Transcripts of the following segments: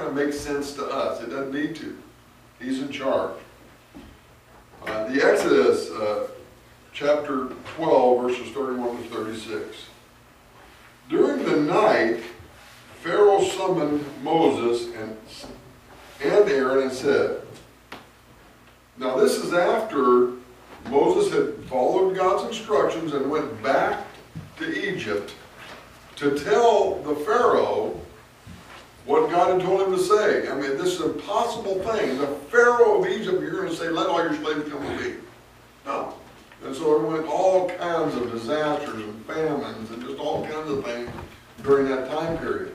kind of make sense to us. It doesn't need to. He's in charge. The Exodus, chapter 12, verses 31 to 36. During the night, Pharaoh summoned Moses and Aaron and said, now this is after Moses had followed God's instructions and went back to Egypt to tell the Pharaoh what God had told him to say. I mean, this is an impossible thing. The Pharaoh of Egypt, you're going to say, let all your slaves come with me. No. And so there went all kinds of disasters and famines and just all kinds of things during that time period.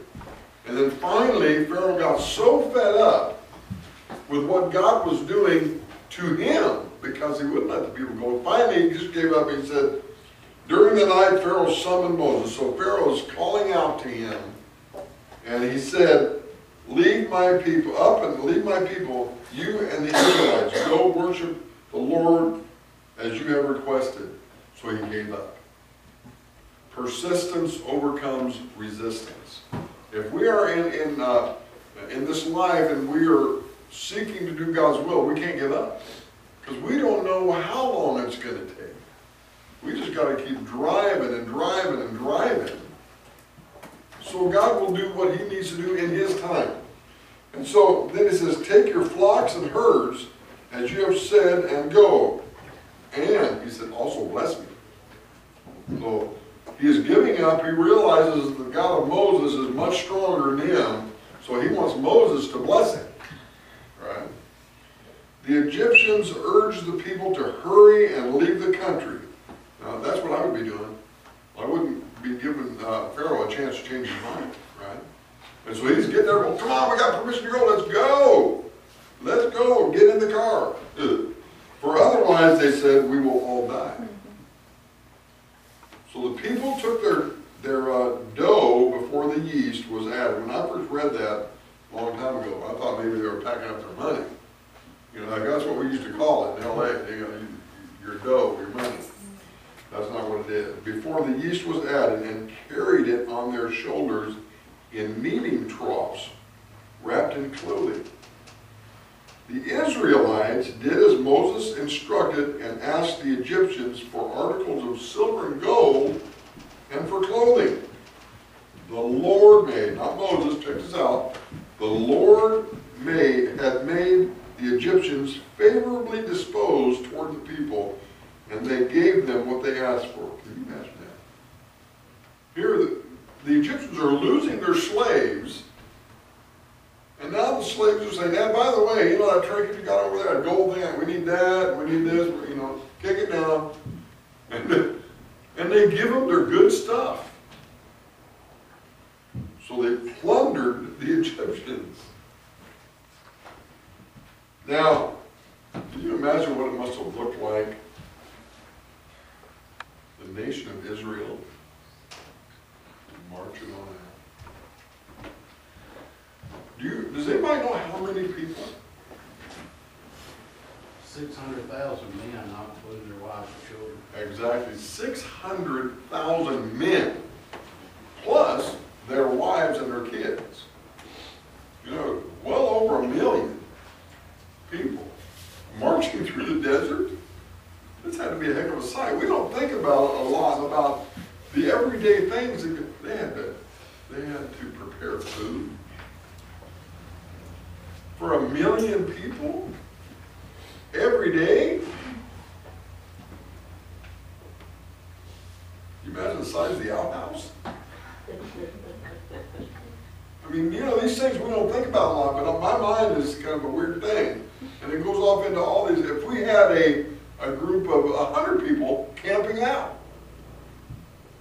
And then finally, Pharaoh got so fed up with what God was doing to him because he wouldn't let the people go. Finally, he just gave up. He said, during the night, Pharaoh summoned Moses. So Pharaoh is calling out to him. And he said, lead my people up and lead my people, you and the Israelites. Go worship the Lord as you have requested. So he gave up. Persistence overcomes resistance. If we are in this life and we are seeking to do God's will, we can't give up. Because we don't know how long it's going to take. We just got to keep driving and driving and driving. So God will do what he needs to do in his time. And so then he says, take your flocks and herds as you have said and go. And he said, also bless me. So he is giving up. He realizes the God of Moses is much stronger than him. So he wants Moses to bless him. Right? The Egyptians urged the people to hurry and leave the country. Now that's what I would be doing. I wouldn't be giving Pharaoh a chance to change his mind. Right? And so he's getting there. Well, come on, we got permission to go. Let's go. Let's go. Get in the car. For otherwise, they said, we will all die. So the people took their dough before the yeast was added. When I first read that a long time ago, I thought maybe they were packing up their money. You know, like that's what we used to call it in L.A., you know, your dough, your money. That's not what it is. Before the yeast was added and carried it on their shoulders in kneading troughs, wrapped in clothing. The Israelites did as Moses instructed and asked the Egyptians for articles of silver and gold and for clothing. The Lord made, not Moses, check this out, the Lord had made the Egyptians favorably disposed toward the people, and they gave them what they asked for. Can you imagine that? Here, the Egyptians are losing their slaves. And now the slaves are saying, now, by the way, you know that trinket you got over there, that gold thing, we need that, we need this, you know, kick it down. And they give them their good stuff. So they plundered the Egyptians. Now, can you imagine what it must have looked like? The nation of Israel marching on that. Does anybody know how many people? 600,000 men, not including their wives and children. Exactly, 600,000 men, plus their wives and their kids. You know, well over 1 million people marching through the desert. This had to be a heck of a sight. We don't think about a lot about the everyday things that they had to prepare food. For 1 million people? Every day? You imagine the size of the outhouse? I mean, you know, these things we don't think about a lot, but on my mind is kind of a weird thing. And it goes off into all these. If we had a group of 100 people camping out,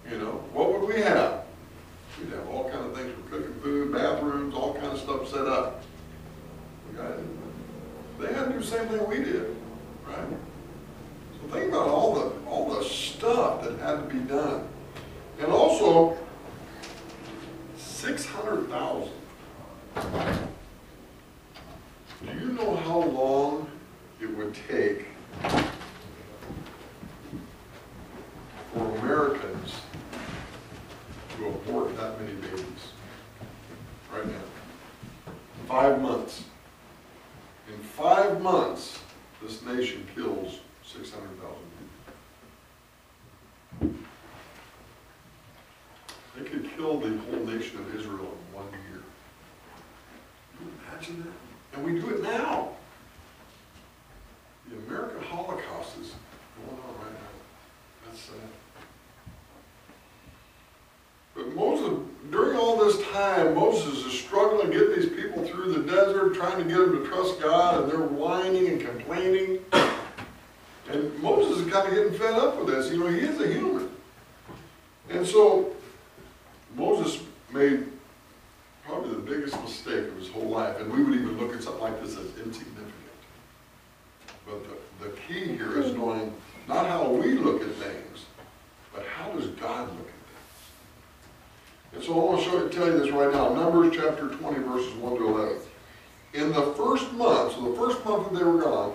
you know, what would we have? We'd have all kinds of things for cooking food, bathrooms, all kinds of stuff set up. They had to do the same thing we did, right? So think about all the stuff that had to be done. And also, 600,000. Do you know how long it would take for Americans to abort that many babies right now? 5 months. In 5 months, this nation kills 600,000 people. They could kill the whole nation of Israel in 1 year. Can you imagine that? And we do it now. The American Holocaust is going on right now. That's sad. But Moses, during all this time, Moses is struggling to get these people through the desert, trying to get them to trust God, and they're whining and complaining. And Moses is kind of getting fed up with this. You know, he is a human. And so Moses made probably the biggest mistake of his whole life, and we would even look at something like this as insignificant. But the key here is knowing not how we look at things, but how does God look at things. And so I want to tell you this right now. Numbers chapter 20, verses 1 to 11. In the first month, so the first month that they were gone,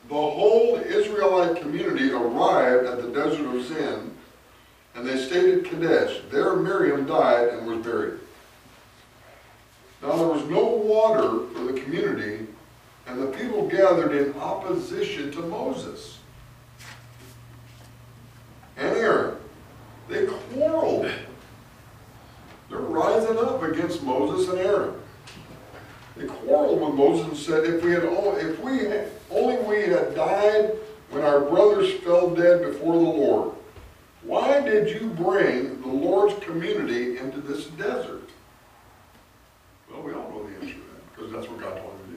the whole Israelite community arrived at the desert of Zin, and they stayed at Kadesh. There Miriam died and was buried. Now there was no water for the community, and the people gathered in opposition to Moses and Aaron. They quarreled. They're rising up against Moses and Aaron. They quarreled with Moses and said, if we had died when our brothers fell dead before the Lord, why did you bring the Lord's community into this desert? Well, we all know the answer to that, because that's what God told him to do.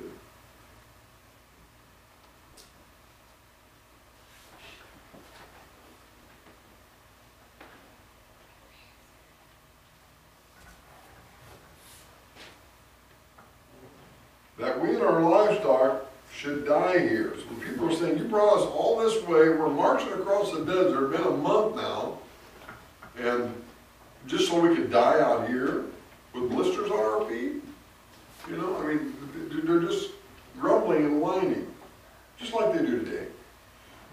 That we and our livestock should die here. So people are saying, you brought us all this way, we're marching across the desert, been a month now, and just so we could die out here with blisters on our feet? You know, I mean, they're just grumbling and whining, just like they do today.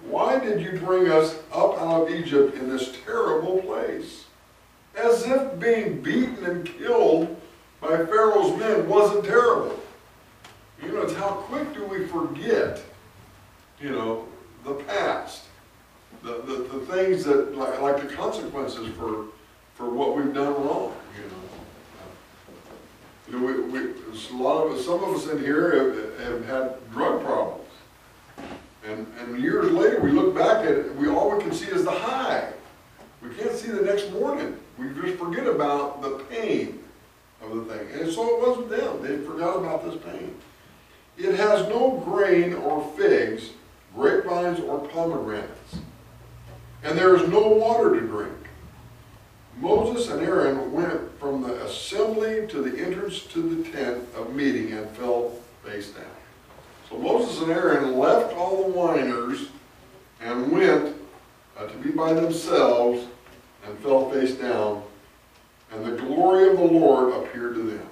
Why did you bring us up out of Egypt in this terrible place? As if being beaten and killed by Pharaoh's men wasn't terrible. You know, it's how quick do we forget, you know, the past, the things that, like the consequences for what we've done wrong, you know. You know, some of us in here have had drug problems. And years later, we look back at it, all we can see is the high. We can't see the next morning. We just forget about the pain of the thing. And so it wasn't them. They forgot about this pain. It has no grain or figs, grapevines or pomegranates, and there is no water to drink. Moses and Aaron went from the assembly to the entrance to the tent of meeting and fell face down. So Moses and Aaron left all the whiners and went to be by themselves and fell face down, and the glory of the Lord appeared to them.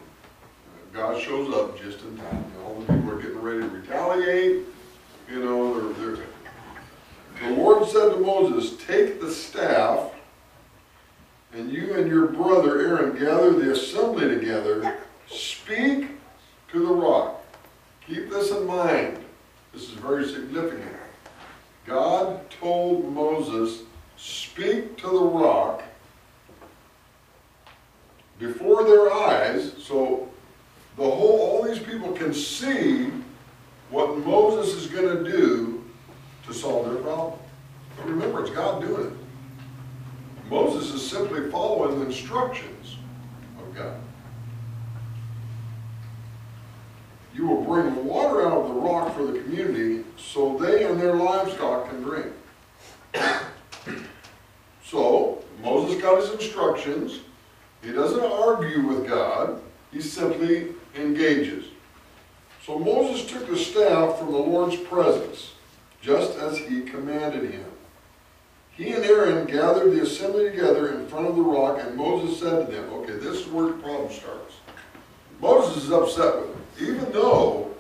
God shows up just in time. All the people are getting ready to retaliate. You know, the Lord said to Moses, take the staff, and you and your brother Aaron gather the assembly together. Speak to the rock. Keep this in mind. This is very significant. God told Moses, speak to the rock before their eyes, so all these people can see what Moses is going to do to solve their problem. But remember, it's God doing it. Moses is simply following the instructions of God. You will bring water out of the rock for the community so they and their livestock can drink. So, Moses got his instructions. He doesn't argue with God. He simply engages. So Moses took the staff from the Lord's presence, just as he commanded him. He and Aaron gathered the assembly together in front of the rock, and Moses said to them, okay, this is where the problem starts. Moses is upset with them. Even though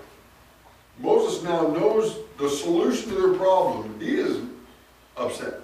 Moses now knows the solution to their problem, he is upset.